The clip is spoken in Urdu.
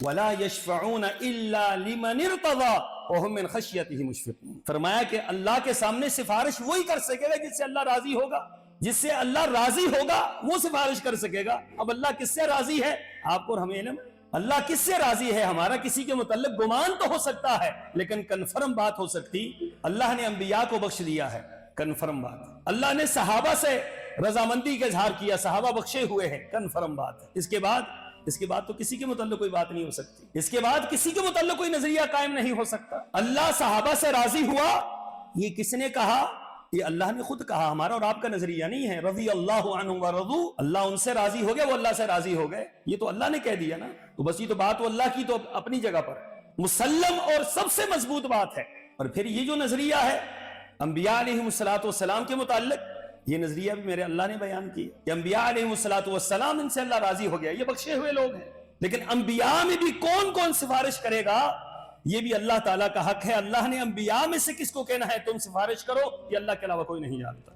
وَلَا يَشْفَعُونَ إِلَّا لِمَنِ ارْتَضَىٰ وَهُمْ مِنْ خَشْيَتِهِ مُشْفِقُونَ۔ فرمایا کہ اللہ کے سامنے سفارش وہی کر سکے گا جس سے اللہ راضی ہوگا، جس سے اللہ راضی ہوگا وہ سفارش کر سکے گا۔ اب اللہ کس سے راضی ہے آپ کو اور ہمیں علم؟ اللہ کس سے راضی ہے ہمارا کسی کے متعلق گمان تو ہو سکتا ہے، لیکن کنفرم بات ہو سکتی اللہ نے انبیاء کو بخش دیا ہے، کنفرم بات۔ اللہ نے صحابہ سے رضامندی کا اظہار کیا، صحابہ بخشے ہوئے ہیں، کنفرم بات ہے۔ اس کے بعد تو کسی کے متعلق کوئی بات نہیں ہو سکتی، اس کے بعد کسی کے متعلق کوئی نظریہ قائم نہیں ہو سکتا۔ اللہ صحابہ سے راضی ہوا، یہ کس نے کہا؟ یہ اللہ نے خود کہا، ہمارا اور آپ کا نظریہ نہیں ہے۔ رضی اللہ عنہم ورضوا، اللہ ان سے راضی ہو گئے، وہ اللہ سے راضی ہو گئے، یہ تو اللہ نے کہہ دیا نا۔ تو بس یہ تو بات اللہ کی تو اپنی جگہ پر مسلم اور سب سے مضبوط بات ہے۔ اور پھر یہ جو نظریہ ہے انبیاء علیہم السلام کے متعلق، یہ نظریہ بھی میرے اللہ نے بیان کیا کہ انبیاء علیہم السلام ان سے اللہ راضی ہو گیا، یہ بخشے ہوئے لوگ ہیں۔ لیکن انبیاء میں بھی کون کون سفارش کرے گا یہ بھی اللہ تعالیٰ کا حق ہے۔ اللہ نے انبیاء میں سے کس کو کہنا ہے تم سفارش کرو، یہ اللہ کے علاوہ کوئی نہیں جانتا۔